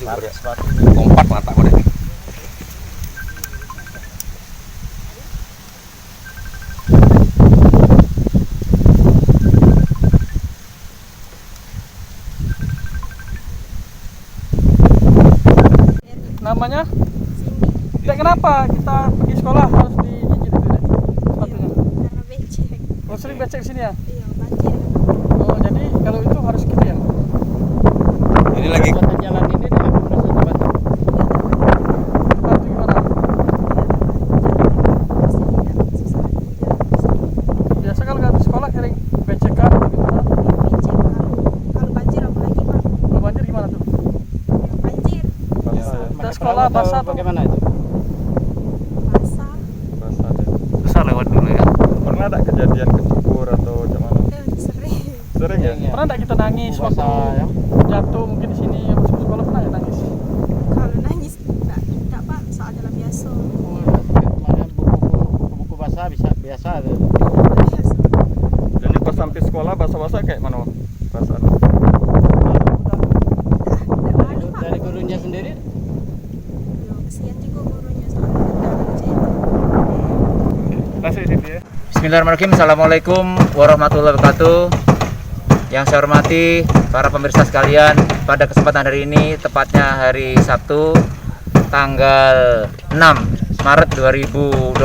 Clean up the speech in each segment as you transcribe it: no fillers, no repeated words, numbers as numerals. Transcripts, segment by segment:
Kompak mata udah. Namanya? Dek, kenapa kita pergi sekolah harus digigit itu, Dek? Sepatunya? Karena becek. Oh, sering becek di sini ya? Iya, banjir. Oh, jadi kalau itu harus gitu ya? Ini lagi jalan ini dengan proses batu. Sepatu gimana? Biasa kalau nggak di sekolah sering becekan atau gimana? Becek kalau banjir apalagi, Pak. Kalau banjir gimana tuh? Ya, banjir, Kita sekolah basah atau bagaimana itu? basah. susah lewat dulu ya. Pernah ada kejadian kecebur atau gimana? Sering. Sering ya? pernah nggak kita nangis waktu ya. jatuh mungkin di sini habis masuk sekolah, pernah nggak nangis? Kalau nangis enggak, Pak. Soal jalan biasa. Kemarin buku-buku basah bisa biasa tuh. Biasa. Jadi pas sampai sekolah basah-basah kayak mana perasaan? Enggak malu, Pak. Dari gurunya sendiri Ya, kesian juga gurunya soalnya kendaraan becek. Masih di sini ya? Bismillahirrahmanirrahim. Assalamualaikum warahmatullahi wabarakatuh. Yang saya hormati para pemirsa sekalian, pada kesempatan hari ini, tepatnya hari Sabtu tanggal 6 Maret 2021,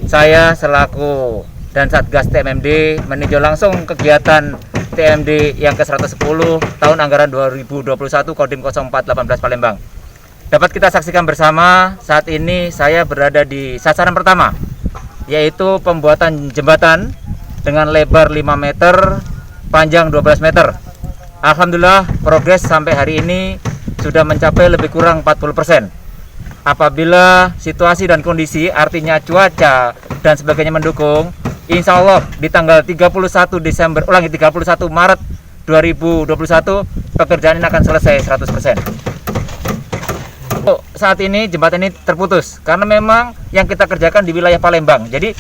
saya selaku dan Satgas TMMD meninjau langsung kegiatan TMD yang ke-110 tahun anggaran 2021 Kodim 0418 Palembang. Dapat kita saksikan bersama, saat ini saya berada di sasaran pertama, yaitu pembuatan jembatan dengan lebar 5 meter, panjang 12 meter. Alhamdulillah, progres sampai hari ini sudah mencapai lebih kurang 40%. Apabila situasi dan kondisi, artinya cuaca dan sebagainya mendukung, insya Allah di tanggal 31 Maret 2021 pekerjaan ini akan selesai 100%. Saat ini jembatan ini terputus karena memang yang kita kerjakan di wilayah Palembang. Jadi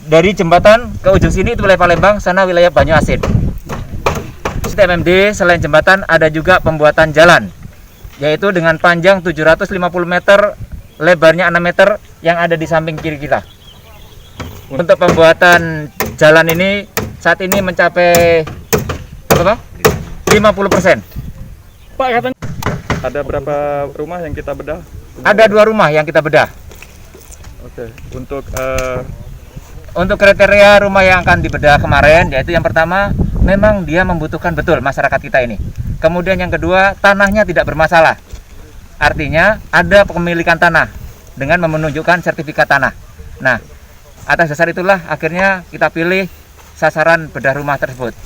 dari jembatan ke ujung sini itu wilayah Palembang, sana wilayah Banyuasin. TMMD selain jembatan ada juga pembuatan jalan, yaitu dengan panjang 750 meter, lebarnya 6 meter yang ada di samping kiri kita. Untuk pembuatan jalan ini saat ini mencapai 50%. Pak, katanya Ada berapa rumah yang kita bedah? Ada 2 rumah yang kita bedah. Oke. Untuk Kriteria rumah yang akan dibedah kemarin, yaitu yang pertama, memang dia membutuhkan betul masyarakat kita ini. Kemudian yang kedua, tanahnya tidak bermasalah. Artinya ada kepemilikan tanah dengan menunjukkan sertifikat tanah. Nah, atas dasar itulah akhirnya kita pilih sasaran bedah rumah tersebut.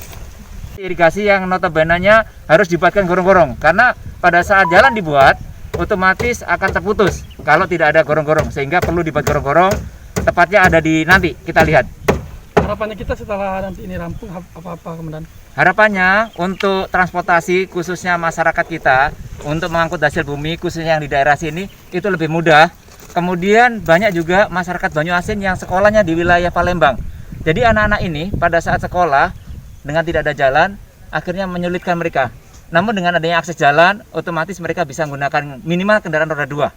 Irigasi yang notabene-nya harus dibuatkan gorong-gorong, karena pada saat jalan dibuat otomatis akan terputus kalau tidak ada gorong-gorong, sehingga perlu dibuat gorong-gorong. Tepatnya ada di nanti kita lihat. harapannya kita setelah nanti ini rampung apa Komandan? Harapannya untuk transportasi khususnya masyarakat kita untuk mengangkut hasil bumi khususnya yang di daerah sini itu lebih mudah. Kemudian banyak juga masyarakat Banyuasin yang sekolahnya di wilayah Palembang. Jadi anak-anak ini pada saat sekolah dengan tidak ada jalan akhirnya menyulitkan mereka. Namun dengan adanya akses jalan otomatis mereka bisa menggunakan minimal kendaraan roda 2.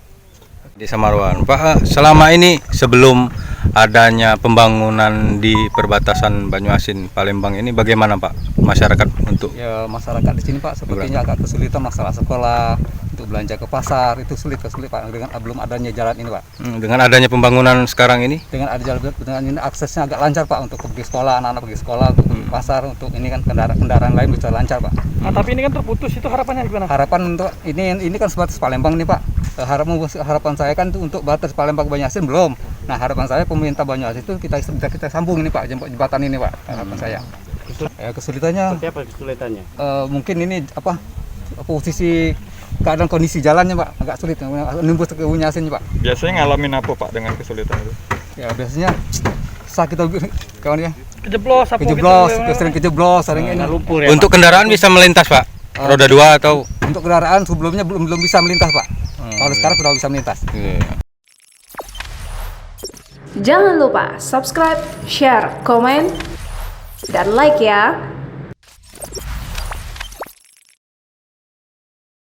Desa Marwan, Pak, selama ini sebelum adanya pembangunan di perbatasan Banyuasin Palembang ini bagaimana Pak masyarakat untuk Ya masyarakat di sini Pak sepertinya agak kesulitan masalah sekolah, untuk belanja ke pasar itu sulit Pak dengan belum adanya jalan ini Pak. dengan adanya pembangunan sekarang ini? Dengan ada jalan dengan ini aksesnya agak lancar Pak untuk pergi sekolah, anak-anak pergi sekolah, untuk pergi pasar, untuk ini kan kendaraan lain bisa lancar Pak. Nah, tapi ini kan terputus, itu harapannya gimana? Harapan untuk ini kan sebatas Palembang nih Pak. Harapan saya kan untuk batas Palembang Banyuasin belum. Nah harapan saya pemerintah Banyuasin itu kita sambung ini Pak, jembatan ini Pak. Harapan saya. Kesulitannya. Seperti apa kesulitannya? Mungkin ini posisi keadaan kondisi jalannya Pak agak sulit, nimbus ke Banyuasin Pak. biasanya ngalamin apa Pak dengan kesulitan itu? Ya biasanya sakit kawan ya. Kejeblos, Sering kejeblos, sering ini. Lumpur ya. Untuk kendaraan bisa melintas Pak? Roda 2 atau? Untuk kendaraan sebelumnya belum bisa melintas Pak. Kalau sekarang sudah bisa melintas. Jangan lupa subscribe, share, komen, dan like ya.